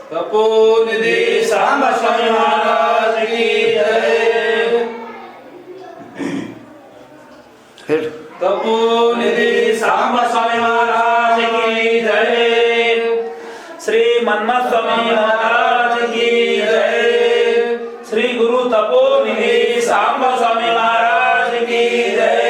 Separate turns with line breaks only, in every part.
तपोनिधि सांब स्वामी महाराज की जय। तपोनिधि सांब स्वामी महाराज की जय। श्री मन्मथ स्वामी महाराज की जय। श्री गुरु तपोनिधि सांब स्वामी महाराज की जय।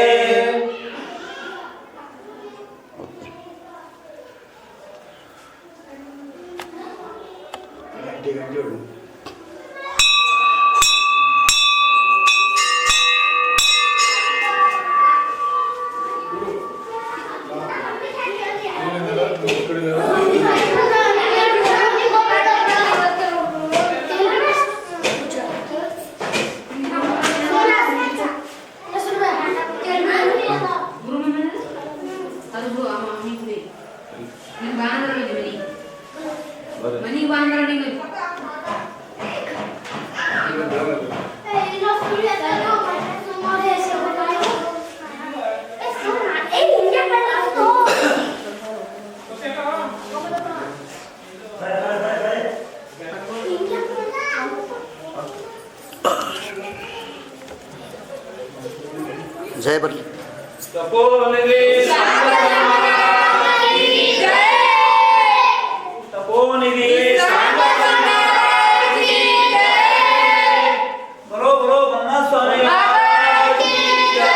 जय बरली
तपोनिधि सांब महाराज की जय। तपोनिधि सांब महाराज की जय। बोलो बोलो मन्मथ स्वामी महाराज की जय।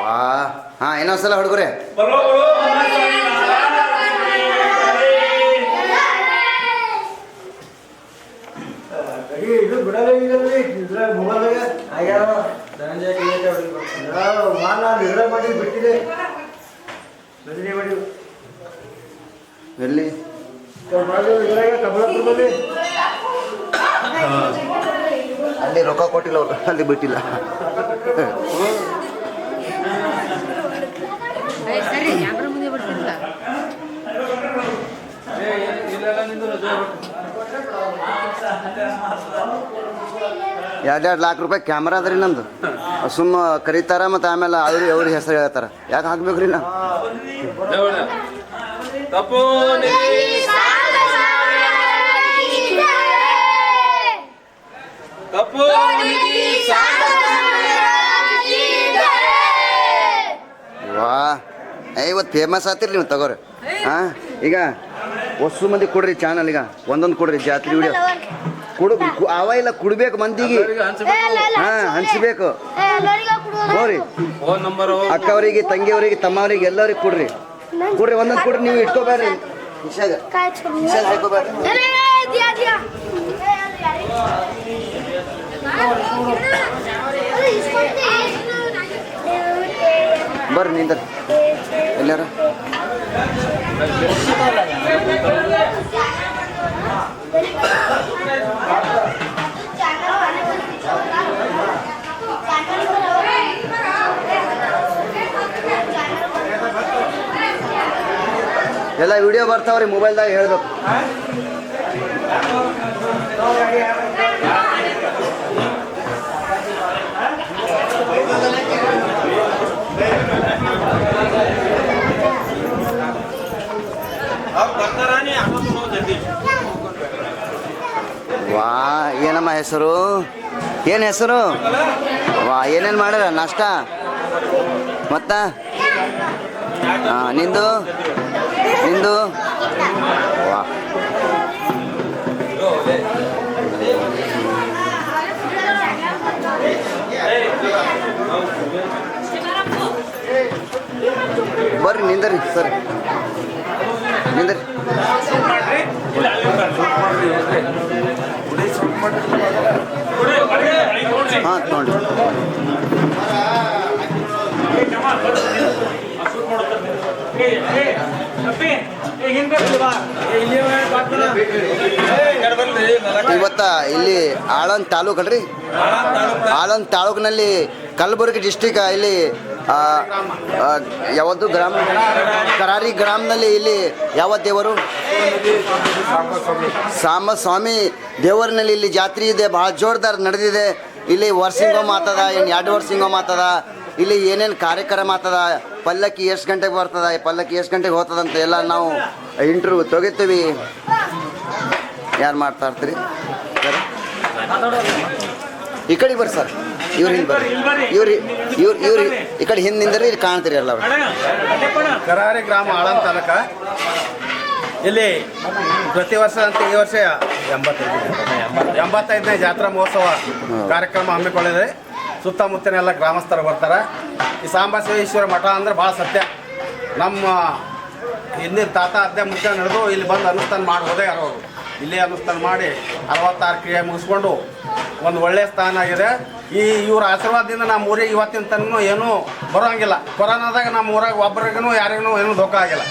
वाह हाँ ಇನ್ನೊಂದ್ಸಲ ಹುಡುಗರೆ
बोलो बोलो मन्मथ स्वामी महाराज की जय।
ಇದು ಬಿಡಲೇ ಇದ್ರಲ್ಲಿ ಇದ್ರ ಮೊಬೈಲ್ಗೆ ಆಗ್ಯಾರ ಧನಂಜಯ ಕಿಲೋಮೀಟರ್ ಮಾನ ನಿರ್ಣಯ ಮಾಡಿ ಬಿಟ್ಟಿದೆ ಬಂದಿದೆ ಮಾಡಿ
ಎಲ್ಲಿ
ಇದ್ರಾಗ ಕಮಲಾಪುರದಲ್ಲಿ
ಅಲ್ಲಿ ರೊಕ್ಕ ಕೊಟ್ಟಿಲ್ಲ ಅವ್ರು ಅಲ್ಲಿ ಬಿಟ್ಟಿಲ್ಲ
ಸರಿ ಕ್ಯಾಮ್ರಾ ಮುಂದೆ ಬರ್ತಿಲ್ಲ
$2 ಲಕ್ಷ ಕ್ಯಾಮ್ರಾ ಅದ್ರಿ ನಮ್ದು ಸುಮ್ಮ ಕರೀತಾರ ಮತ್ತು ಆಮೇಲೆ ಅವ್ರಿಗೆ ಹೆಸರು ಹೇಳ್ತಾರ ಯಾಕೆ ಹಾಕ್ಬೇಕ್ರಿ ನಾ
तपोनिधि सांब महाराज की जय। तपोनिधि सांब महाराज की जय।
ವಾ ಇವತ್ತು ಫೇಮಸ್ ಆತಿರ್ಲಿ ನೀವು ತಗೋರಿ ಹಾಂ ಈಗ ಹೊಸ ಮಂದಿ ಕೊಡ್ರಿ ಚಾನಲ್ ಈಗ ಒಂದೊಂದು ಕೊಡ್ರಿ ಜಾತ್ರೆ ವಿಡಿಯೋ ಅವ ಇಲ್ಲ ಕುಡ್ಬೇಕು ಮಂದಿಗೆ ಹಾಂ ಹಂಚ್ಬೇಕು ಹೋರಿ
ಫೋನ್ ನಂಬರ್
ಅಕ್ಕವರಿಗೆ ತಂಗಿಯವರಿಗೆ ತಮ್ಮವರಿಗೆ ಎಲ್ಲರಿಗೆ ಕೊಡ್ರಿ ಒಂದೊಂದು ಕೊಡ್ರಿ ನೀವು ಇಟ್ಕೋಬೇಡ್ರಿ ಕಿಶಾಗ ಹಾಕೋಬೇಡ್ರಿ ಬರ್ರಿ ನಿಂದ್ರಿ ಎಲ್ಲಾರ ಎಲ್ಲ ವಿಡಿಯೋ ಬರ್ತಾವ್ರಿ ಮೊಬೈಲ್ದಾಗ ಹೇಳ್ಬೇಕು ವಾ ಏನಮ್ಮ ಹೆಸರು ಏನು ಹೆಸರು ವಾ ಏನೇನು ಮಾಡ್ಯಾರ ನಾಷ್ಟ ಮತ್ತ ಹಾಂ ನಿಂದು ವಾ ಬರ್ರಿ ನಿಂದರಿ ಸರಿ ನಿಂದರಿ ಹಾಂ ನೋಡಿ ಇವತ್ತ ಇಲ್ಲಿ ಆಳಂದ್ ತಾಲೂಕು ಅಲ್ರಿ ಆಳಂದ್ ತಾಲೂಕಿನಲ್ಲಿ ಕಲಬುರಗಿ ಡಿಸ್ಟಿಕ್ ಇಲ್ಲಿ ಯಾವತ್ತು ಗ್ರಾಮ ಕರಾರಿ ಗ್ರಾಮದಲ್ಲಿ ಇಲ್ಲಿ ಯಾವ ದೇವರು ಸಾಂಬ ಸ್ವಾಮಿ ದೇವರಿನಲ್ಲಿ ಇಲ್ಲಿ ಜಾತ್ರೆ ಇದೆ ಭಾಳ ಜೋರ್ದಾರ್ ನಡೆದಿದೆ ಇಲ್ಲಿ ವರ್ಷಿಂಗೊಮ್ಮೆ ಆತದ ಇನ್ನು 2 ವರ್ಷಿಂಗೊಮ್ಮೆ ಆತದ ಇಲ್ಲಿ ಏನೇನು ಕಾರ್ಯಕ್ರಮ ಆಗ್ತದ ಪಲ್ಲಕ್ಕಿ ಎಷ್ಟು ಗಂಟೆಗೆ ಬರ್ತದ ಪಲ್ಲಕ್ಕಿ ಎಷ್ಟು ಗಂಟೆಗೆ ಹೋಗ್ತದಂತ ಎಲ್ಲ ನಾವು ಇಂಟರ್ವ್ಯೂ ತೊಗೊತೀವಿ ಯಾರು ಮಾಡ್ತಾ ಇರ್ತೀರಿ ಸರ್? ಈ ಕಡೆ ಬರ್ರಿ ಸರ್, ಇವ್ರು ಹಿಂದೆ ಬರ್ರಿ, ಇವ್ರು ಈ ಕಡೆ ಹಿಂದೆ ನಿಂದ್ರಿ, ಇಲ್ಲಿ ಕಾಣ್ತೀರಿ ಎಲ್ಲರೂ.
ಕರಾರಿ ಗ್ರಾಮ ಆಳಂದ ತಾಲೂಕ. ಇಲ್ಲಿ ಪ್ರತಿ ವರ್ಷ ಅಂತ ಈ ವರ್ಷ 85ನೇ ಜಾತ್ರಾ ಮಹೋತ್ಸವ ಕಾರ್ಯಕ್ರಮ ಹಮ್ಮಿಕೊಂಡಿದೆ. ಸುತ್ತಮುತ್ತಿನ ಎಲ್ಲ ಗ್ರಾಮಸ್ಥರು ಬರ್ತಾರೆ. ಈ ಸಾಂಬಶಿವೇಶ್ವರ ಮಠ ಅಂದ್ರೆ ಭಾಳ ಸತ್ಯ. ನಮ್ಮ ಹಿಂದಿನ ತಾತ ಅದ್ದೆ ಮುಖ್ಯ ನಡೆದು ಇಲ್ಲಿ ಬಂದು ಅನುಷ್ಠಾನ ಮಾಡಿ ಹೋದೆ ಯಾರು ಅವರು. ಇಲ್ಲೇ ಅನುಷ್ಠಾನ ಮಾಡಿ 66 ಕ್ರಿಯೆ ಮುಗಿಸ್ಕೊಂಡು ಒಂದು ಒಳ್ಳೆಯ ಸ್ಥಾನ ಆಗಿದೆ. ಇವ್ರ ಆಶೀರ್ವಾದದಿಂದ ನಮ್ಮ ಊರಿಗೆ ಇವತ್ತಿನ ತನಕ ಏನೂ ಬರೋಂಗಿಲ್ಲ. ಕೊರೋನಾದಾಗ ನಮ್ಮ ಊರಾಗ ಒಬ್ಬರಿಗೂ ಯಾರಿಗೂ ಏನೂ ಧೋಕ ಆಗಿಲ್ಲ.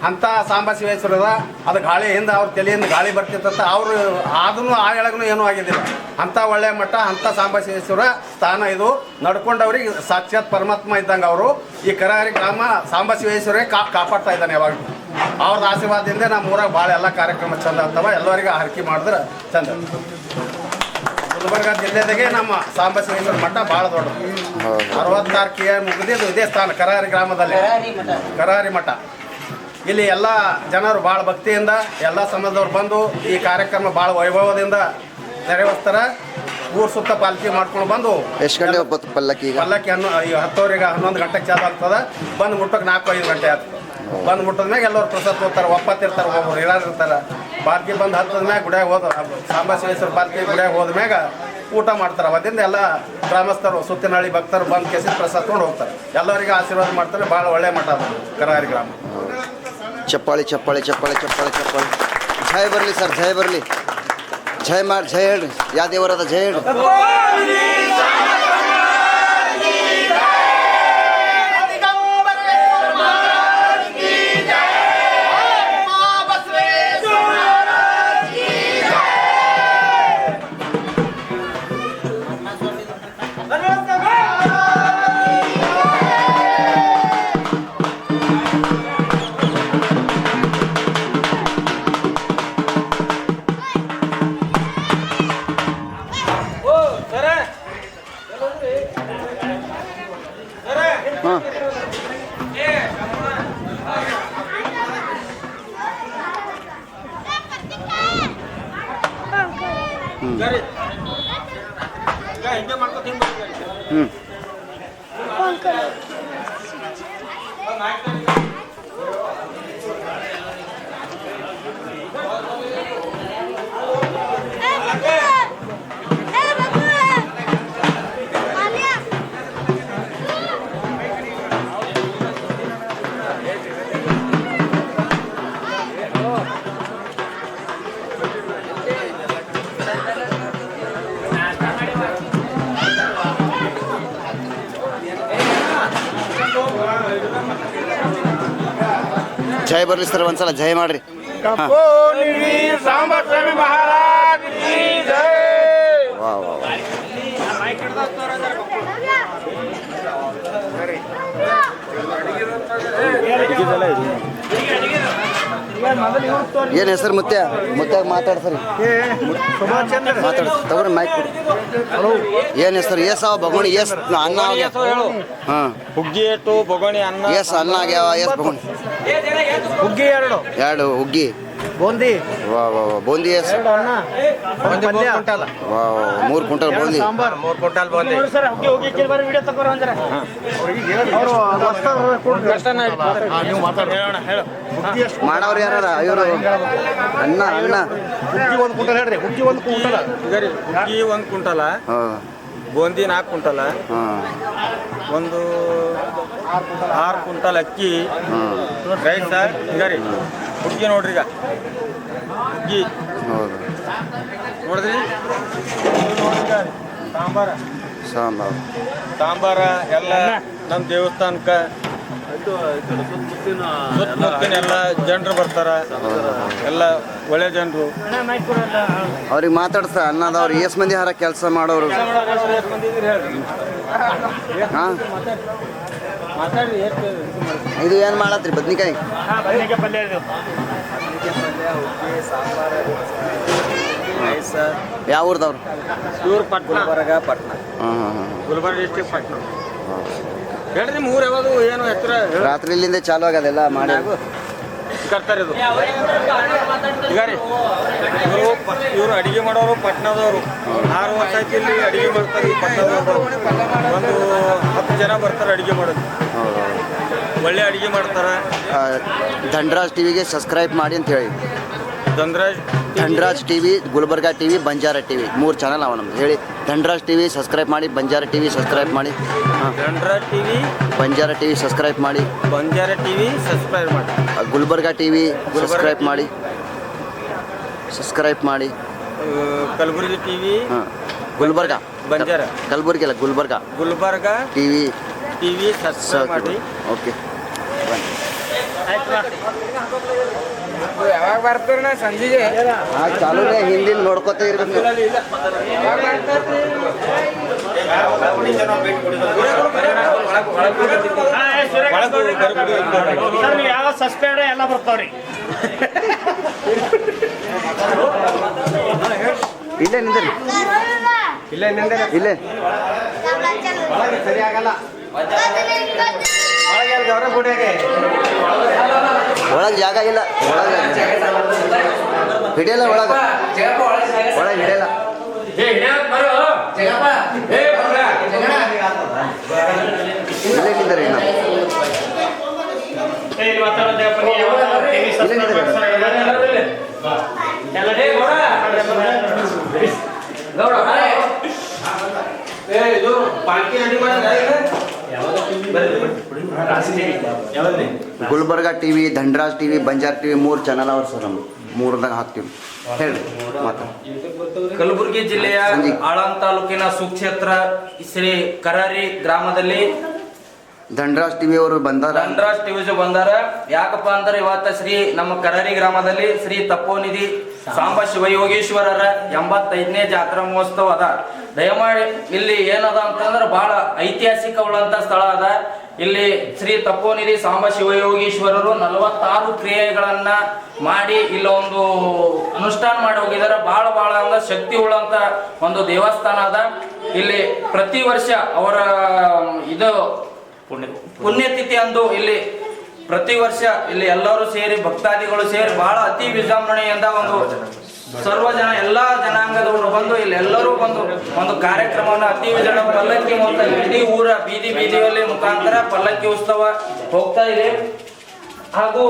ಅಂಥ ಸಾಂಬಶಿವೇಶ್ವರದ ಅದು ಗಾಳಿ ಹಿಂದೆ ಅವ್ರ ತಲೆಯಿಂದ ಗಾಳಿ ಬರ್ತಿತ್ತಂತ ಅವರು ಆದ್ರೂ ಆ ಎಳಗೂ ಏನೂ ಆಗಿದ್ದಿಲ್ಲ. ಅಂಥ ಒಳ್ಳೆಯ ಮಠ, ಅಂಥ ಸಾಂಬಶಿವೇಶ್ವರ ಸ್ಥಾನ ಇದು. ನಡ್ಕೊಂಡವ್ರಿಗೆ ಸಾಕ್ಷಾತ್ ಪರಮಾತ್ಮ ಇದ್ದಂಗೆ ಅವರು. ಈ ಕರಾರಿ ಗ್ರಾಮ ಸಾಂಬಶಿವೇಶ್ವರೇ ಕಾಪಾಡ್ತಾ ಇದ್ದಾನೆ ಯಾವಾಗ. ಅವ್ರದ್ದು ಆಶೀರ್ವಾದದಿಂದ ನಮ್ಮ ಊರಾಗ ಭಾಳ ಎಲ್ಲ ಕಾರ್ಯಕ್ರಮ ಚಂದ ಆಗ್ತವ. ಎಲ್ಲರಿಗೂ ಹರಕೆ ಮಾಡಿದ್ರೆ ಚಂದ. ಗುಲ್ಬರ್ಗ ಜಿಲ್ಲೆದಾಗೆ ನಮ್ಮ ಸಾಂಬಶಿವೇಶ್ವರ ಮಠ ಭಾಳ ದೊಡ್ಡದು. 66 ಕೆ ಮುಗಿದಿದ್ದು ಇದೇ ಸ್ಥಾನ ಕರಾರಿ ಗ್ರಾಮದಲ್ಲಿ ಕರಾರಿ ಮಠ. ಇಲ್ಲಿ ಎಲ್ಲ ಜನರು ಭಾಳ ಭಕ್ತಿಯಿಂದ ಎಲ್ಲ ಸಮಾಜದವ್ರು ಬಂದು ಈ ಕಾರ್ಯಕ್ರಮ ಭಾಳ ವೈಭವದಿಂದ ನೆರವೇರಿಸ್ತಾರೆ. ಊರು ಸುತ್ತ ಪಾಲ್ಕಿ ಮಾಡ್ಕೊಂಡು ಬಂದು
ಎಷ್ಟು ಗಂಟೆ ಪಲ್ಲಕ್ಕಿ?
ಪಲ್ಲಕ್ಕಿ 10 11 ಗಂಟೆಗೆ ಚಾಲು ಆಗ್ತದೆ. ಬಂದು ಮುಟ್ಟಕ್ಕೆ 4-5 ಗಂಟೆ ಆಗ್ತದೆ. ಬಂದು ಮುಟ್ಟದ ಮ್ಯಾಗ ಎಲ್ಲರೂ ಪ್ರಸಾದ ಹೋಗ್ತಾರೆ, ಒಪ್ಪತ್ತಿರ್ತಾರೆ, ಒಬ್ಬರು ಇರ್ತಾರೆ. ಪಾಲ್ಕಿ ಬಂದು ಹತ್ತದ ಮ್ಯಾಗ ಗುಡಿಯಾಗ ಹೋದ ಸಾಂಬಶಿವೇಶ್ವರ ಪಾಲ್ಕಿ ಗುಡಿಯಾಗ ಹೋದ ಮ್ಯಾಗ ಊಟ ಮಾಡ್ತಾರೆ. ಅವತ್ತಿಂದ ಎಲ್ಲ ಗ್ರಾಮಸ್ಥರು ಸುತ್ತಿನಹಳ್ಳಿ ಭಕ್ತರು ಬಂದು ಕೆಸಿ ಪ್ರಸಾದ ತೊಗೊಂಡು ಹೋಗ್ತಾರೆ. ಎಲ್ಲರಿಗೆ ಆಶೀರ್ವಾದ ಮಾಡ್ತಾರೆ. ಭಾಳ ಒಳ್ಳೆ ಮಠ ಅದು ಕರಾರಿ ಗ್ರಾಮ.
ಚಪ್ಪಾಳಿ ಚಪ್ಪಾಳಿ ಚಪ್ಪಾಳಿ ಚಪ್ಪಾಳಿ ಚಪ್ಪಾಳಿ. ಜಯ ಬರಲಿ ಸರ್, ಜಯ ಬರಲಿ. ಜಯ ಮಾಡಿ, ಜಯ ಹೇಳ್ರಿ. ಯಾವ ದೇವರದ ಜಯ ಹೇಳ್ರಿ. ಜಯ ಬರಲಿ ಸರ್, ಒಂದ್ಸಲ ಜಯ ಮಾಡ್ರಿ. ವಾ ವಾ ವಾ. ಏನು ಹೆಸರು ಮುತ್ಯ? ಮುತ್ಯಾಗ ಮಾತಾಡ್ಸರಿ, ಮಾತಾಡ್ಸ ತಗೋರಿ ಮೈಕ್ ಕೊಡಿ. ಏನು ಹೆಸರು? ಏಸಾವ ಬಗೋಣಿ ಎಸ್ ಅನ್ನ ಹಾಂ
ಹುಗ್ಗಿ ಏಟು ಬೊಗಣಿ ಅನ್ನ
ಎಸ್ ಅನ್ನ ಆಗ್ಯಾವ, ಎಸ್ ಬಗೋಣಿ
ಹುಗ್ಗಿ 2
ಹುಗ್ಗಿ
ಬೂಂದಿ
ವಾ ವಾ ವಾ. ಬೂಂದಿ ಎಸ್?
ಅನ್ನ 3 ಕ್ವಿಂಟಲ್.
ವಾ 3 ಕ್ವಿಂಟಲ್ ಬೂಂದಿ.
3 ಕ್ವಿಂಟಲ್ ಬೂಂದಿ.
ಮಾಡವ್ರು ಯಾರ ಇವರು? ಅನ್ನ ಅನ್ನ
ಹುಗ್ಗಿ 1 ಕ್ವಿಂಟಲ್ ಹೇಳ್ರಿ. ಹುಗ್ಗಿ 1 ಕ್ವಿಂಟಲ್. ಹುಗ್ಗಿ 1 ಕ್ವಿಂಟಲ್,
ಹಾಂ
ಬೂಂದಿ 4 ಕ್ವಿಂಟಲ್,
ಹಾಂ
ಒಂದು 6 ಕ್ವಿಂಟಲ್ ಅಕ್ಕಿ,
ಹಾಂ
ರೈಸ್ ಈಗ ರೀ. ಹುಗ್ಗಿ ನೋಡ್ರಿ, ಈಗ ಹುಗ್ಗಿ
ಹೌದು
ನೋಡಿದ್ರಿ. ಸಾಂಬಾರ
ಸಾಂಬಾರು
ಎಲ್ಲ ನಮ್ಮ ದೇವಸ್ಥಾನಕ್ಕೆ ಸುತ್ತಮುತ್ತಿನ ಎಲ್ಲ ಜನರು ಬರ್ತಾರ. ಎಲ್ಲ ಒಳ್ಳೆ ಜನರು.
ಅವ್ರಿಗೆ ಮಾತಾಡ್ಸ ಅನ್ನದವ್ರು ಎಸ್ ಮಂದಿ ಹಾರ ಕೆಲಸ ಮಾಡೋರು? ಹಾಂ
ಮಾತಾಡ್ರಿ.
ಇದು ಏನು ಮಾಡತ್ರಿ? ಬದ್ನಿಕಾಯಿ
ಪಲ್ಯ,
ಯಾವ ಊರ್ದವ್ರು?
ಇವ್ರು ಪಟ್ನ, ಗುಲ್ಬರ್ಗ ಪಟ್ನ.
ಹಾಂ ಹಾಂ ಹಾಂ.
ಗುಲ್ಬರ್ಗ ಡಿಸ್ಟ್ರಿಕ್ಟ್ ಪಟ್ನ. ಹೇಳ್ರಿ ಮೂರು ಯಾವುದು ಏನು ಹೆಸರು?
ರಾತ್ರಿ ಇಲ್ಲಿಂದ ಚಾಲು ಆಗದೆಲ್ಲ ಮಾಡಿ
ಕರ್ತಾರೆ ಇದು ಈಗ ರೀ ಇವರು ಅಡಿಗೆ ಮಾಡೋರು ಪಟ್ಟಣದವರು 6 ವರ್ಷ ಆಯ್ತು ಇಲ್ಲಿ ಅಡಿಗೆ ಮಾಡ್ತಾರೆ ಈ ಪಟ್ಟಣದವರು ಒಂದು 10 ಜನ ಬರ್ತಾರೆ ಅಡಿಗೆ ಮಾಡೋದು ಒಳ್ಳೆ ಅಡಿಗೆ ಮಾಡ್ತಾರೆ.
ಧನ್ರಾಜ್ ಟಿವಿಗೆ ಸಬ್ಸ್ಕ್ರೈಬ್ ಮಾಡಿ ಅಂತ ಹೇಳಿ. Dhanraj TV, Gulbarga TV, Banjara TV 3 channel ಅವ ನಮ್ದು. ಹೇಳಿ ಧನ್ರಾಜ್ ಟಿವಿ ಸಬ್ಸ್ಕ್ರೈಬ್ ಮಾಡಿ, ಬಂಜಾರ ಟಿವಿ ಸಬ್ಸ್ಕ್ರೈಬ್ ಮಾಡಿ.
Dhanraj TV,
Banjara TV subscribe ಮಾಡಿ,
ಬಂಜಾರ ಟಿವಿ ಸಬ್ಸ್ಕ್ರೈಬ್ ಮಾಡಿ.
ಗುಲ್ಬರ್ಗಾ ಟಿವಿ ಸಬ್ಸ್ಕ್ರೈಬ್ ಮಾಡಿ, ಸಬ್ಸ್ಕ್ರೈಬ್ ಮಾಡಿ.
ಕಲಬುರಗಿ ಟಿವಿ,
ಗುಲ್ಬರ್ಗಾ,
ಬಂಜಾರ,
ಕಲಬುರಗಿ ಅಲ್ಲ ಗುಲ್ಬರ್ಗಾ
ಟಿವಿ
ಸಬ್ಸ್ಕ್ರೈಬ್
ಮಾಡಿ.
ಓಕೆ
ಯಾವಾಗ ಬರ್ತಾರ ಸಂಜೆಗೆ
ಚಾಲು ಹಿಂದಿನ ನೋಡ್ಕೊತ ಇರ್ಬೇಕು.
ಯಾವ ಸಸ್ಪೆಂಡ್ ಎಲ್ಲ ಬರ್ತಾವ್ರಿ.
ಇಲ್ಲೇ ನಿಂದ್ರಿ, ಇಲ್ಲೇ
ಸರಿ ಆಗಲ್ಲ.
ಒಳಗೆ ಜಾಗ ಇಲ್ಲ, ಒಳಗೆ ಹಿಡಿಯಲ್ಲ, ಒಳಗೆ ಹಿಡಿಯಲ್ಲ. ಇಲ್ಲೇ ನಿಂದ್ರಿ Gulbarga TV, Dhanraj TV, Banjara TV 3 channel ಅವ್ರ ಸರ್ ನಮ್ದು. 3ದಾಗ ಹಾಕ್ತೀವಿ. ಹೇಳಿ ಮಾತಾ.
ಕಲಬುರಗಿ ಜಿಲ್ಲೆಯ ಆಳಂದ ತಾಲೂಕಿನ ಸುಕ್ಷೇತ್ರ ಶ್ರೀ ಕರಾರಿ ಗ್ರಾಮದಲ್ಲಿ
ಧನ್ರಾಜ್ ಟಿವಿ ಅವರು ಬಂದಾರ.
ಧನ್ರಾಜ್ ಟಿವಿ ಬಂದಾರ. ಯಾಕಪ್ಪ ಅಂದ್ರೆ ಇವತ್ತ ಶ್ರೀ ನಮ್ಮ ಕರಾರಿ ಗ್ರಾಮದಲ್ಲಿ ಶ್ರೀ ತಪೋನಿಧಿ ಸಾಂಬ ಶಿವಯೋಗೀಶ್ವರರ 85ನೇ ಜಾತ್ರಾ ಮಹೋತ್ಸವ ಅದ. ದಯಮಾಡಿ ಇಲ್ಲಿ ಏನದ ಅಂತಂದ್ರೆ ಬಹಳ ಐತಿಹಾಸಿಕ ಉಳ್ಳಂತ ಸ್ಥಳ ಅದ. ಇಲ್ಲಿ ಶ್ರೀ ತಪೋನಿಧಿ ಸಾಂಬ ಶಿವಯೋಗೀಶ್ವರರು 46 ಕ್ರಿಯೆಗಳನ್ನ ಮಾಡಿ ಇಲ್ಲೊಂದು ಅನುಷ್ಠಾನ ಮಾಡಿ ಹೋಗಿದ್ದಾರೆ. ಬಹಳ ಅಂದ್ರೆ ಶಕ್ತಿ ಉಳ್ಳಂತ ಒಂದು ದೇವಸ್ಥಾನ ಅದ. ಇಲ್ಲಿ ಪ್ರತಿ ವರ್ಷ ಅವರ ಇದು ಪುಣ್ಯತಿಥಿ ಅಂದು ಇಲ್ಲಿ ಪ್ರತಿ ವರ್ಷ ಇಲ್ಲಿ ಎಲ್ಲರೂ ಸೇರಿ ಭಕ್ತಾದಿಗಳು ಸೇರಿ ಬಹಳ ಅತಿ ವಿಜೃಂಭಣೆಯಿಂದ ಒಂದು ಸರ್ವ ಜನ ಎಲ್ಲಾ ಜನಾಂಗದವರು ಬಂದು ಇಲ್ಲಿ ಎಲ್ಲರೂ ಬಂದು ಒಂದು ಕಾರ್ಯಕ್ರಮವನ್ನು ಅತಿ ವಿಜೃಂಭಣೆ ಪಲ್ಲಕ್ಕಿ ಮೂಲಕ ಇಡೀ ಊರ ಬೀದಿಯಲ್ಲಿ ಮುಖಾಂತರ ಪಲ್ಲಕ್ಕಿ ಉತ್ಸವ ಹೋಗ್ತಾ ಇದೆ. ಹಾಗೂ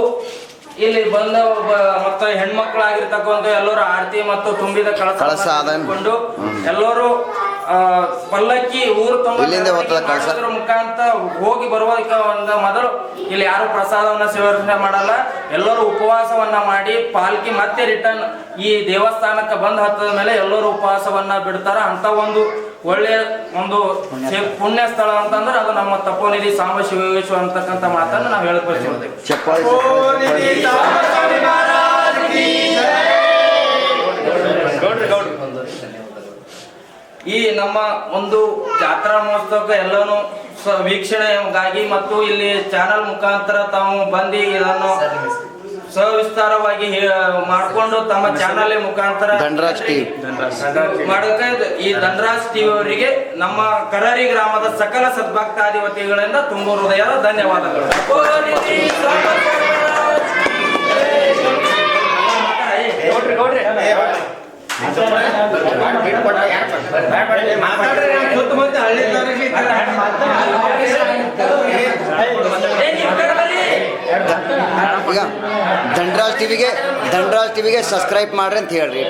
ಇಲ್ಲಿ ಬಂದ ಮತ್ತು ಹೆಣ್ಮಕ್ಳಾಗಿರ್ತಕ್ಕಂಥ ಎಲ್ಲರೂ ಆರತಿ ಮತ್ತು ತುಂಬಿದ ಕಳಸ ಕೊಂಡು ಎಲ್ಲರೂ ಪಲ್ಲಕ್ಕಿ ಊರು ತುಂಬ ಮುಖಾಂತರ ಹೋಗಿ ಬರುವುದಕ್ಕೆ ಒಂದು ಮೊದಲು ಇಲ್ಲಿ ಯಾರು ಪ್ರಸಾದವನ್ನ ಸೇವನೆ ಮಾಡಲ್ಲ. ಎಲ್ಲರೂ ಉಪವಾಸವನ್ನ ಮಾಡಿ ಪಾಲ್ಕಿ ಮತ್ತೆ ರಿಟರ್ನ್ ಈ ದೇವಸ್ಥಾನಕ್ಕೆ ಬಂದು ಹತ್ತದ ಮೇಲೆ ಎಲ್ಲರೂ ಉಪವಾಸವನ್ನ ಬಿಡ್ತಾರ. ಅಂತ ಒಂದು ಒಳ್ಳೆಯ ಒಂದು ಪುಣ್ಯ ಸ್ಥಳ ಅಂತಂದ್ರೆ ಅದು ನಮ್ಮ ತಪೋನಿಧಿ ಸಾಂಬ ಶಿವಯೋಗೇಶ್ವರ ಅಂತಕ್ಕಂಥ ಮಾತನ್ನು ನಾವು ಹೇಳ್ಕೊಳ್ತೀವಿ. ಈ ನಮ್ಮ ಒಂದು ಜಾತ್ರಾ ಮಹೋತ್ಸವಕ್ಕೆ ಎಲ್ಲಾನು ವೀಕ್ಷಣೆಗಾಗಿ ಮತ್ತು ಇಲ್ಲಿ ಚಾನಲ್ ಮುಖಾಂತರ ತಾವು ಬಂದು ಇದನ್ನು ಸವಿಸ್ತಾರವಾಗಿ ಮಾಡಿಕೊಂಡು ತಮ್ಮ ಚಾನಲ್ ಮುಖಾಂತರ ಮಾಡೋಕೆ ಈ ಧನ್ರಾಜ್ ಟಿವಿ ಅವರಿಗೆ ನಮ್ಮ ಕರಾರಿ ಗ್ರಾಮದ ಸಕಲ ಸದ್ಭಕ್ತಾದಿ ವತಿಗಳಿಂದ ತುಂಬ ಹೃದಯದ ಧನ್ಯವಾದಗಳು.
ಈಗ ಧನ್ರಾಜ್ ಟಿವಿಗೆ ಸಬ್ಸ್ಕ್ರೈಬ್ ಮಾಡ್ರಿ ಅಂತ ಹೇಳ್ರಿ.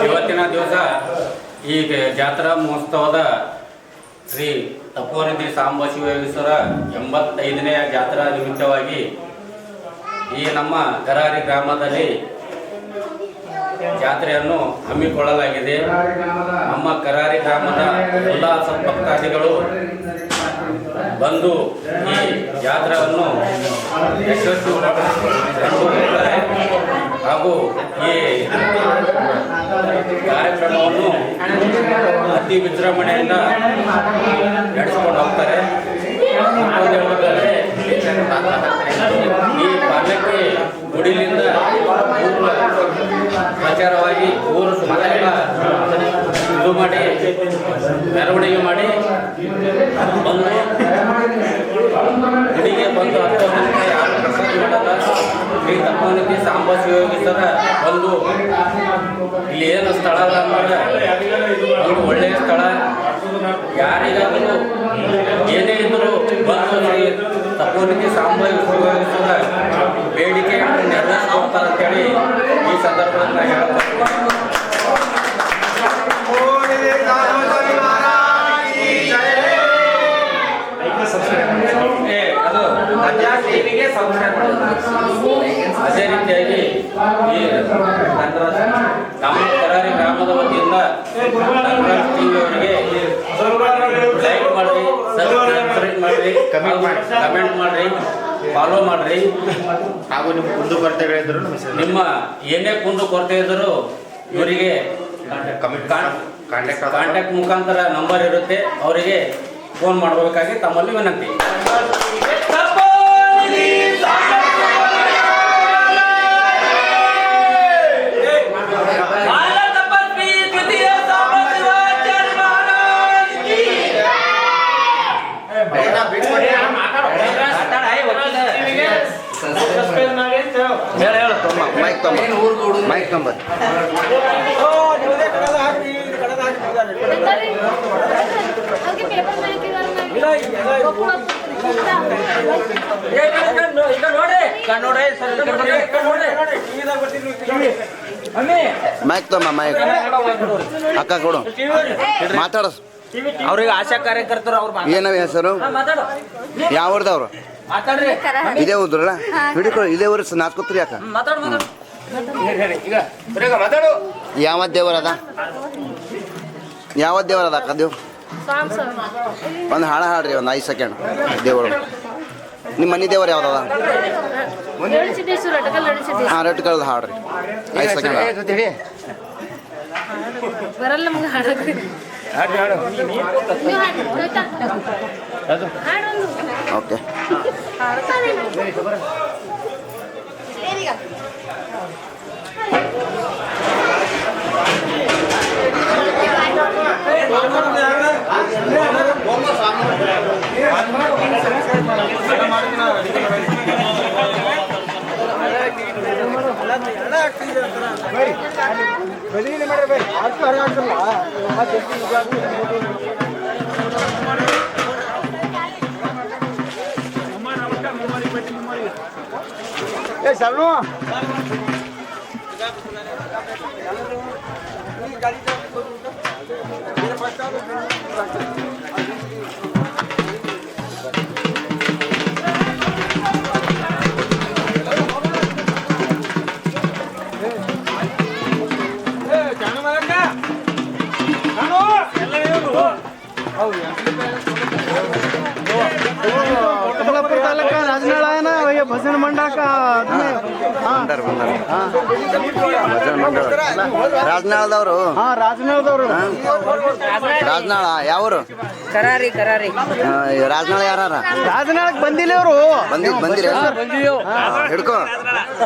ಇವತ್ತಿನ ದಿವಸ ಈ ಜಾತ್ರಾ ಮಹೋತ್ಸವದ ಶ್ರೀ ತಪೋನಿಧಿ ಸಾಂಬ ಶಿವಯೋಗೀಶ್ವರ 85ನೇ ಜಾತ್ರಾ ನಿಮಿತ್ತವಾಗಿ ಈ ನಮ್ಮ ಕರಾರಿ ಗ್ರಾಮದಲ್ಲಿ ಜಾತ್ರೆಯನ್ನು ಹಮ್ಮಿಕೊಳ್ಳಲಾಗಿದೆ. ನಮ್ಮ ಕರಾರಿ ಗ್ರಾಮದ ಎಲ್ಲ ಸದ್ಭಕ್ತಾದಿಗಳು ಬಂದು ಈ ಜಾತ್ರೆಯನ್ನು ಯಶಸ್ವಿಗೊಳಿಸುತ್ತಾರೆ ಹಾಗೂ ಈ ಕಾರ್ಯಕ್ರಮವನ್ನು ಅತಿ ವಿಜೃಂಭಣೆಯಿಂದ ನಡೆಸಿಕೊಂಡು ಹೋಗ್ತಾರೆ. ಈ ಪಲ್ಲಕ್ಕಿ ಗುಡಿಲಿಂದ ಪ್ರಚಾರವಾಗಿ ಊರು ಸುತ್ತಲ ಇದು ಮಾಡಿ ಮೆರವಣಿಗೆ ಮಾಡಿ ಬಂದು ಗುಡಿಗೆ ಬಂದು 10 ಗಂಟೆ ಯಾರು ಪ್ರಸಾದ ಮಾಡಲ್ಲ. ಶ್ರೀ ತಪೋನಿಧಿ ಸಾಂಬ ಶಿವಯೋಗೀಶ್ವರ ಒಂದು ಇಲ್ಲಿ ಏನು ಸ್ಥಳ ಅದ ಅಂದ್ರೆ ಒಂದು ಒಳ್ಳೆಯ ಸ್ಥಳ. ಯಾರಿಗಾದರೂ ಏನೇ ಇದ್ದರೂ ಬಂದು ಶ್ರೀ ತಪೋನಿಧಿ ಸಾಂಬ ಶಿವಯೋಗೀಶ್ವರ ಬೇಡಿಕೆ ನೆರವೇರಿಸ್ಕೊಡ್ತಾರೆ ಅಂತೇಳಿ ಈ ಸಂದರ್ಭದಲ್ಲಿ ನಾನು ಹೇಳ್ತೀನಿ. ಅದೇ ರೀತಿಯಾಗಿ ಈ ನಮ್ಮ ಕರಾರಿ ಗ್ರಾಮದ ವತಿಯಿಂದ ಧನರಾಜ್ ಟಿವಿ ಅವರಿಗೆ ಲೈಕ್ ಮಾಡ್ರಿ, ಸಬ್ಸ್ಕ್ರೈಬ್ ಮಾಡ್ರಿ, ಕಮೆಂಟ್ ಮಾಡ್ರಿ, ಫಾಲೋ ಮಾಡ್ರಿ.
ಹಾಗೂ ನಿಮ್ಮ ಕುಂದು ಕೊರತೆಗಳಿದ್ರು
ನಿಮ್ಮ ಏನೇ ಕುಂದು ಕೊರತೆ ಇದ್ದರೂ ಇವರಿಗೆ ಕಾಂಟ್ಯಾಕ್ಟ್ ಮುಖಾಂತರ ನಂಬರ್ ಇರುತ್ತೆ, ಅವರಿಗೆ ಫೋನ್ ಮಾಡಬೇಕಾಗಿ ತಮ್ಮಲ್ಲಿ ವಿನಂತಿ.
ಮೈಕ್ ನಂಬರ್ ಮೈಕ್ ತಮ್ಮ ಮೈಕ್ ಅಕ್ಕ ಕೊಡು ಮಾತಾಡ.
ಅವ್ರಿಗೆ ಆಶಾ ಕಾರ್ಯಕರ್ತರು ಅವ್ರು
ಏನವ ಹೆಸರು? ಯಾವ್ರದವ್ರು? ಇದೇ ಊದ್ರಲ್ಲ ಹಿಡಿಕೊ. ಇದೇ ಊರು ನಾಚ್ಕೊತ್ರಿ ಯಾಕ? ಯಾವ ದೇವರದ ಅಕ್ಕ ದೇವ್? ಒಂದು ಹಾಡ ಹಾಡ್ರಿ, ಒಂದು 5 ಸೆಕೆಂಡ್ ದೇವರು. ನಿಮ್ಮ ಮನೆ ದೇವರು ಯಾವ್ದದ? ಹಾಂ, ರೆಟ್ಕಲ್ದು ಹಾಡ್ರಿ 5 ಸೆಕೆಂಡ್.
ಬರಲ್ಲ ನಮ್ಗೆ ಹಾಡೋದು.
ಓಕೆ.
ಶರಣು ಕಮಲಾಪುರ ತಾಲೂಕ ರಾಜನಾಳಾಯನ ಭಜನ ಮಂಡಕ
ರಾಜನಾಳದವರು. ರಾಜನಾಳ ಯಾವರು?
ಕರಾರಿ
ರಾಜನಾಳ ಯಾರ?
ರಾಜನಾಳಕ್ ಬಂದಿಲ್ಲ ಅವರು.
ಬಂದಿರ ಹಿಡ್ಕೊ.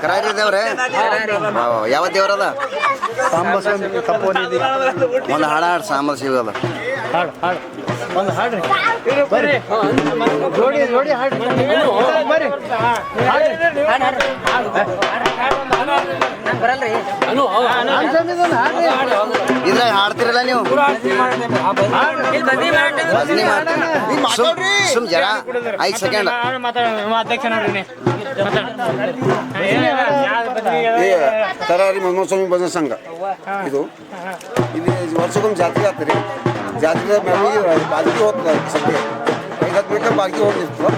ಕರಾರಿ ದೇವ್ರೆ? ಯಾವ ದೇವ್ರದ? ಒಂದು ಹಾಡ ಹಾಡು ಸಾಂಬ ಶಿವದ.
ಒಂದು ಹಾಡ್ರಿ ಬರ್ರಿ, ಜೋಡಿ ಹಾಡ್ರಿ ಬರ್ರಿ.
ಇದ್ರಾಗ ಹಾಡ್ತಿರಲ್ಲ ನೀವು? ಭಜನೆ ಮಾಡ್ತೀರಿ? ಸುಮ್ ಜರ 5 ಸೆಕೆಂಡ್.
ಕರಾರಿ ಮಹಮ್ಮಸ್ವಾಮಿ ಭಜನಾ ಸಂಘ ಇದು. ಇಲ್ಲಿ ವರ್ಷಕ್ಕೊಮ್ಮೆ ಜಾತ್ರೆ ಆಗ್ತದೆ. ಜಾತ್ರೆ ಪಾಲ್ಕಿ ಹೋಗ್ತದೆ. ಸದ್ಯ 5-10 ಮಿನಿಟ್ ಪಾಲ್ಕಿ ಹೋಗ್ತಿತ್ತು.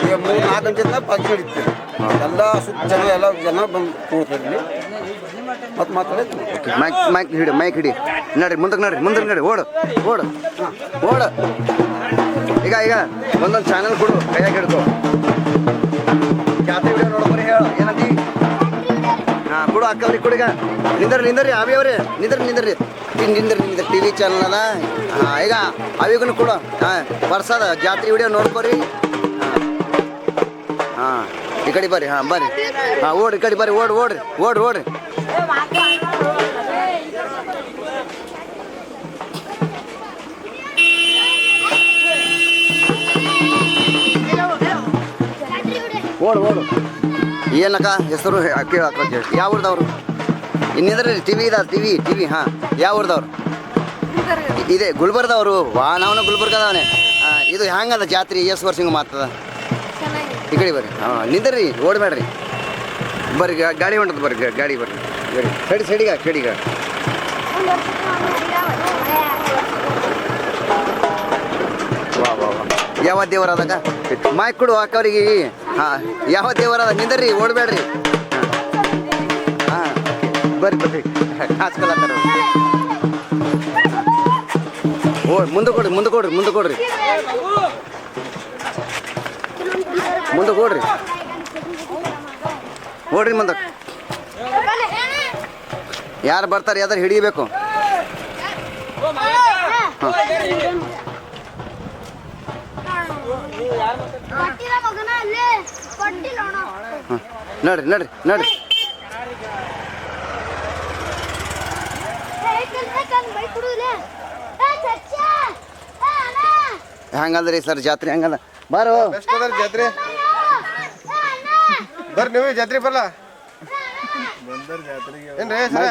ಈಗ 3-4 ಗಂಟೆ ಪಾಲ್ಕಿ ನಡೀತದೆ. ಎಲ್ಲ ಸುತ್ತ ಜನ ಬಂದು ಕೂಡ್ತಾರೆ ಇಲ್ಲಿ. ಮತ್ತೆ ಮಾತಾಡೋದು.
ಮೈಕ್ ಹಿಡಿ ನಡ್ರಿ, ಮುಂದಕ್ಕೆ ನಡ್ರಿ. ಓಡು ಈಗ ಒಂದೊಂದು ಚಾನಲ್ ಕೊಡು, ಕೈಯಾಗ ಹಿಡ್ಕೊ. ಜಾತ್ರೆ ವಿಡಿಯೋ ನೋಡೋರಿ ಹೇಳು ಏನಂತಿ? ಹಾಂ ಕೊಡು ಅಕ್ಕವ್ರಿಗೆ ಕೊಡಿಗ. ನಿಂದರ್ರಿ ಅವಿಯವ್ರಿ, ನಿಂದ್ರಿ TV ಚಾನಲ್ ಅದ. ಹಾಂ ಈಗ ಅವಿಗೂ ಕೊಡು. ಹಾಂ ಬರ್ಸದ ಜಾತ್ರೆ ವಿಡಿಯೋ ನೋಡ್ಕೊರಿ. ಹಾಂ ಈ ಕಡೆ ಬರ್ರಿ. ಹಾಂ ಬರ್ರಿ. ಹಾಂ ಓಡ್ರಿ, ಈ ಕಡೆ ಬರ್ರಿ. ಓಡ್ರಿ. ಓಡು ಓಡು ಏನಕ್ಕ ಹೆಸರು ಕೇಳಕ್ಕ ಯಾವ ಊರ್ದವ್ರು ಇನ್ನಿದ್ರೆ ಟಿ ವಿ ಇದಾವೆ ಟಿ ವಿ ಹಾಂ ಯಾವ ಊರ್ದವ್ರು ಇದೆ ಗುಲ್ಬರ್ದವರು ವಾ ನಾವು ಗುಲ್ಬರ್ಗದವನೇ ಇದು ಹ್ಯಾಂಗದ ಜಾತ್ರೆ ಎಷ್ಟು ವರ್ಷ ಮಾತದ ಈ ಕಡೆ ಬರ್ರಿ ಹಾಂ ನಿಂದ್ರಿ ಓಡಬೇಡ್ರಿ ಬರ್ರಿ ಗಾಡಿ ಹೊಂಟದ ಬರ್ರಿ ಗಾಡಿ ಬರ್ರಿ ಬರ್ರಿ ಸೈಡಿಗ ಕೆಡಿಗ ವಾ ವಾ ವಾ ಯಾವ ದೇವರದಾಗ ಮಾಯ್ಕ್ ಕೊಡು ಅಕ್ಕವ್ರಿಗೆ ಹಾಂ ಯಾವ ದೇವರದ ನಿಂದ್ರಿ ಓಡಬೇಡ್ರಿ ಹಾಂ ಬರ್ರಿ ಬರ್ರಿ ಹಾಸ್ಕೊಳತ್ತಾರ ಓ ಮುಂದೆ ಕೊಡ್ರಿ ಮುಂದೆ ಕೊಡ್ರಿ ಮುಂದೆ ಕೊಡ್ರಿ ಮುಂದೆ ಕೊಡ್ರಿ ಓಡ್ರಿ ಮುಂದೆ ಯಾರು ಬರ್ತಾರೆ ಯಾವ್ದಾರು ಹಿಡಿಬೇಕು ನಡ್ರಿ ನಡ್ರಿ ನಡ್ರಿ ಹೆಂಗಂದ್ರಿ ಸರ್ ಜಾತ್ರೆ ಹೆಂಗದ ಬಾರೋ
ಜಾತ್ರೆ ಬರ್ರಿ ನೀವು ಜಾತ್ರೆ ಬರಲ್ಲ ಏನ್ರಿ ಸರ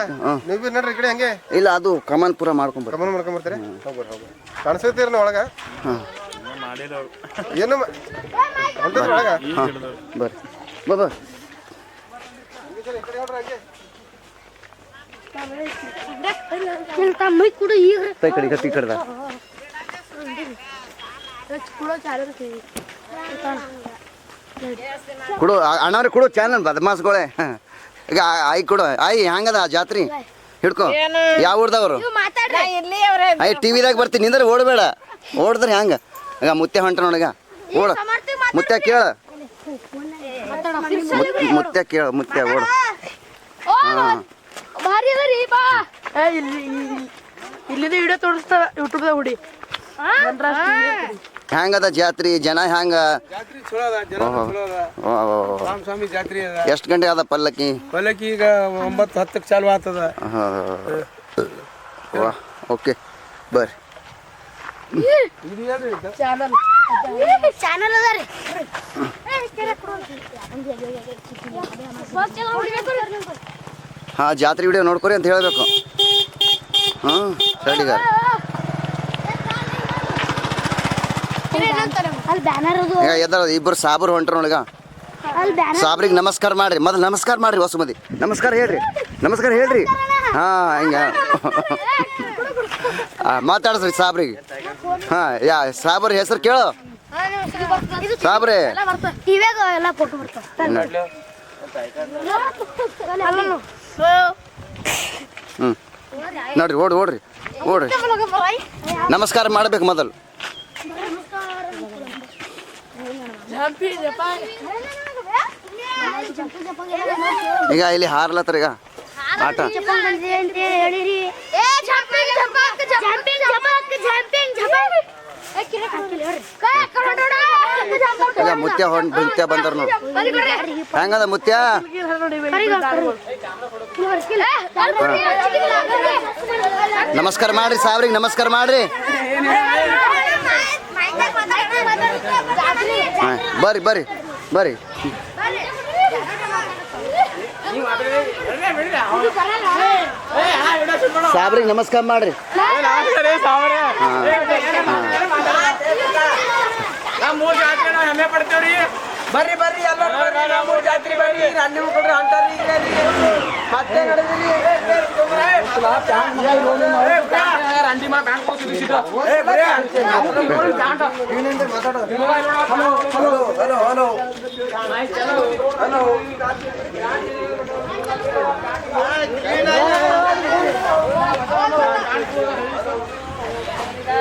ನೀವು ಬಿ ನಡ್ರಿ ಈ ಕಡೆ ಹಂಗೆ
ಇಲ್ಲ ಅದು ಕಮನ್ಪುರ ಮಾಡ್ಕೊಂಡ್ಬರ್ರಿ
ಕಮನ್ ಮಾಡ್ಕೊಂಬರ್ತೀರಿ ಹೋಗ್ಬರ್ರಿ ಹೋಗ್ಬರ್ರಿ ಕಾಣಿಸ್ತೀರಿ ಒಳಗ ಏನು ಹೊಂಟದ್ರಿ ಒಳಗ
ಬರ್ರಿ ಬಾಬಾ ಕೈ ಕಡೆ ಕತ್ತಿ ಕಡ್ದ ಕೊಡು ಅಣ್ಣವ್ರಿಗೆ ಕೊಡು ಚಾನಲ್ ಬದಮಾಸ್ಗಳೇ ಈಗ ಆಯ್ ಕೊಡು ಆಯ್ ಹಂಗದ ಜಾತ್ರಿ ಹಿಡ್ಕೊ ಯಾವ ಊರ್ದವ್ರು ಆಯ್ ಟಿವಿದಾಗ ಬರ್ತೀನಿ ನಿಂದ್ರೆ ಓಡಬೇಡ ಓಡಿದ್ರೆ ಹಂಗ ಈಗ ಮುತ್ತೆ ಹೊಂಟ ನೋಡೀಗ ಓಡ ಮುತ್ತೆ ಕೇಳ ಮುತ್ತೆ ಕೇಳ ಮುತ್ತೆ ಓಡು ಹಾಂ
ಇಲ್ಲಿಂದ ವಿಡಿಯೋ ತೋರಿಸ್ತಾರ ಯೂಟ್ಯೂಬ್ದಾಗ ಹುಡಿ
ಹ್ಯಾಂಗದ ಜಾತ್ರಿ ಜನ ಹ್ಯಾಂಗ
ಸ್ವಾಮಿ ಜಾತ್ರೆ
ಎಷ್ಟು ಗಂಟೆ ಅದ ಪಲ್ಲಕ್ಕಿ
ಪಲ್ಲಕ್ಕಿ ಈಗ 9:10 ಚಾಲು ಆಗ್ತದ
ವಾ ಓಕೆ ಬರ್ರಿ
ಚಾನಲ್ ಅದ ರೀ
ಹಾಂ ಜಾತ್ರೆ ವಿಡಿಯೋ ನೋಡ್ಕೊರಿ ಅಂತ ಹೇಳಬೇಕು ಹಾಂ ಸರಿಗ
ಅಲ್ಲಿ ಬ್ಯಾನರ್ ಅದು
ಈಗ ಎದ್ರ ಇಬ್ಬರು ಸಾಬ್ರು ಹೊಂಟ್ರ ನೋಡಿಗ
ಅಲ್ಲಿ ಬ್ಯಾನರ್
ಸಾಬ್ರಿಗೆ ನಮಸ್ಕಾರ ಮಾಡ್ರಿ ಮೊದಲು ನಮಸ್ಕಾರ ಮಾಡ್ರಿ ಹೊಸ ಮಂದಿ ನಮಸ್ಕಾರ ಹೇಳ್ರಿ ನಮಸ್ಕಾರ ಹೇಳ್ರಿ ಹಾಂ ಹಿಂಗೆ ಮಾತಾಡಿಸ್ರಿ ಸಾಬ್ರಿಗೆ ಹಾಂ ಸಾಬ್ರ ಹೆಸರು ಕೇಳು ಸಾಬ್ರೆ
ಟಿವಿಯಾಗ ಎಲ್ಲ ಫೋಟೋ ಬರ್ತಾವ
ಹ್ಞೂ ನೋಡ್ರಿ ಓಡ್ರಿ ಓಡ್ರಿ ನಮಸ್ಕಾರ ಮಾಡ್ಬೇಕು ಮೊದಲು ಈಗ ಇಲ್ಲಿ ಹಾರ್ಲತ್ತರ ಈಗ ಆಟ ಈಗ ಮುತ್ಯ ಮುತ್ಯ ಬಂದಾರ ನೋಡಿ ಹೆಂಗದ ಮುತ್ಯ ನಮಸ್ಕಾರ ಮಾಡ್ರಿ ಸಾವ್ರಿಗೆ ನಮಸ್ಕಾರ ಮಾಡ್ರಿ ಬರ್ರಿ ಬರ್ರಿ ಬರ್ರಿ ಸಾಬ್ರಿಗೆ ನಮಸ್ಕಾರ ಮಾಡ್ರಿ
ಹೆಮ್ಮೆ ಪಡ್ತೇವ್ರಿ ಬರ್ರಿ ಬರ್ರಿ ಎಲ್ಲ ಜಾತ್ರೆ ಬರ್ರಿ ಅಲ್ಲಿ ಕೊಡ್ರಿ ಅಂತಾರಿ ಮತ್ತೆ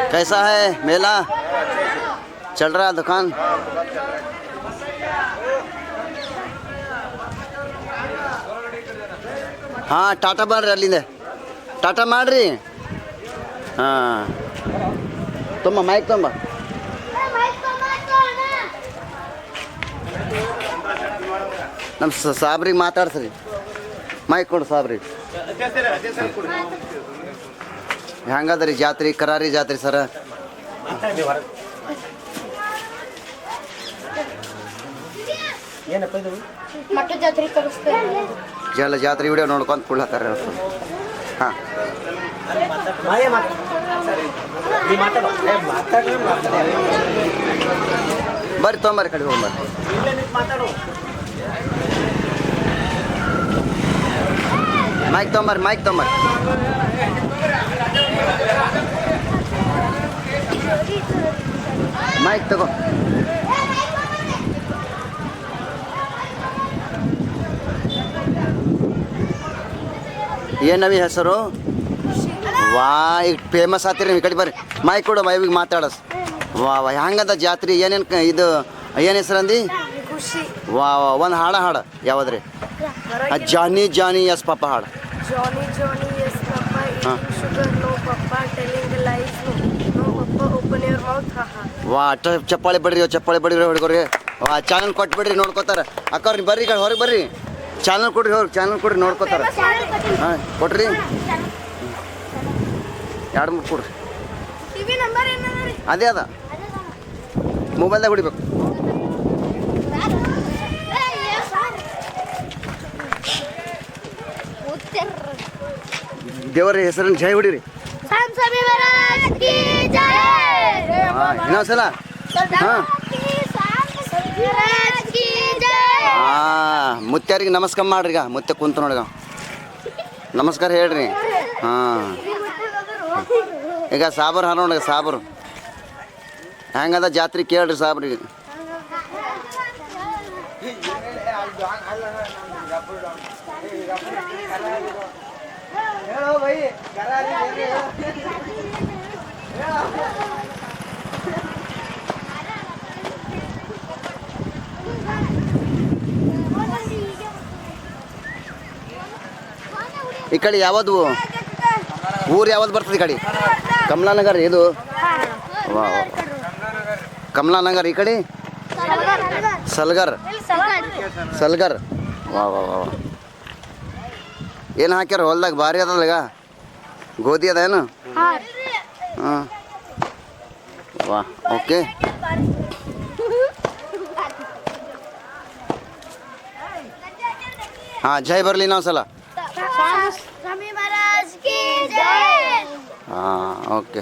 कैसा है मेला चल रहा है दुकान हाँ टाटा ಮಾಡ್ರಿ ಅಲ್ಲಿಂದ ಟಾಟಾ ಮಾಡ್ರಿ ಹಾಂ ತುಂಬ ಮೈಕ್ ತುಂಬ ನಮ್ಮ ಸಾಬ್ರಿಗೆ ಮಾತಾಡ್ಸ್ರಿ ಮೈಕ್ ಕೊಡು ಸಾಬ್ರಿಗೆ ಹೆಂಗದ್ರಿ ಜಾತ್ರೆ ಕರಾರಿ ಜಾತ್ರೆ ಸರ
ಏನಪ್ಪ ಇದು
ಮಟ್ಟ ಜಾತ್ರೆ ತೋರಿಸ್ತೇವೆ
ಎಲ್ಲ ಜಾತ್ರೆ ವಿಡಿಯೋ ನೋಡ್ಕೊಂತ ಕುಳ್ಳಾತಾರ ಹಾಂ
ಮಾಯೇ ನೀ ಮಾತಾಡೋ
ಬರ್ರಿ ತೊಗೊಂಬರ್ರಿ ಕಡೆ ಹೋಗ್ಬರ್ರಿ
ಮಾತಾಡು
ಮೈಕ್ ತೊಗೊಂಬರ್ರಿ ಮೈಕ್ ತಗೋ ಏನವಿ ಹೆಸರು ವಾ ಈಗ ಫೇಮಸ್ ಆತಿರಿ ನೀವು ಈ ಕಡೆ ಬರ್ರಿ ಮೈಕ್ ಕೊಡು ಮೈವಿಗೆ ಮಾತಾಡಸ್ ವಾ ಹಂಗದ ಜಾತ್ರೆ ಏನೇನು ಇದು ಏನು ಹೆಸರು ಅಂದಿ ವಾ ಒಂದು ಹಾಡು ಯಾವ್ದ್ರಿ ಜಾನಿ ಜಾನಿ ಎಸ್ ಪಾಪ ಹಾಡು
Johnny Johnny yes papa sugar no papa telling lies no papa open your mouth
ವಾ ಚಪ್ಪಾಳೆ ಬಡ್ರಿ ಹುಡುಗರಿಗೆ ವಾ ಚಾನಲ್ ಕೊಟ್ಬಿಡ್ರಿ ನೋಡ್ಕೋತಾರ ಅಕ್ಕವ್ರಿ ಬರ್ರಿ ಈಗ ಹೊರಗೆ ಬರ್ರಿ ಚಾನಲ್ ಕೊಡ್ರಿ ನೋಡ್ಕೋತಾರ ಹಾಂ ಕೊಟ್ರಿ 2-3 ಕೊಡ್ರಿ
ಟಿವಿ ನಂಬರ್ ಏನದ
ಅದೇ ಅದ ಮೊಬೈಲ್ದಾಗ ಹೊಡಿಬೇಕು ದೇವರ ಹೆಸರನ್ನು ಜೈ ಹೊಡಿರಿ ಇನ್ನೊಂದ್ಸಲ ಹಾಂ ಮುತ್ಯಾರಿಗೆ ನಮಸ್ಕಾರ ಮಾಡ್ರಿ ಈಗ ಮುತ್ತೆ ಕುಂತು ನೋಡಿಗ ನಮಸ್ಕಾರ ಹೇಳ್ರಿ ಹಾಂ ಈಗ ಸಾಬರ್ ಹಾರ ನೋಡ್ರಿ ಸಾಬರು ಹೆಂಗದ ಜಾತ್ರೆ ಕೇಳ್ರಿ ಸಾಬ್ರಿಗೆ ಈ ಕಡೆ ಯಾವುದು ಊರು ಯಾವ್ದು ಬರ್ತದೆ ಈ ಕಡೆ ಕಮಲಾನಗರ್ ಇದು ವಾ ಕಮಲಾನಗರ್ ಈ ಕಡೆ ಸಲ್ಗರ್ ವಾ ಏನು ಹಾಕ್ಯಾರ ಹೊಲ್ದಾಗ ಭಾರಿ ಅದಲ್ಲ ಈಗ ಗೋಧಿ ಅದ ಏನು ಹಾಂ ವಾ ಓಕೆ ಹಾಂ ಜೈ ಬರಲಿ ನಾವು ಸಲ ಹಾಂ ಓಕೆ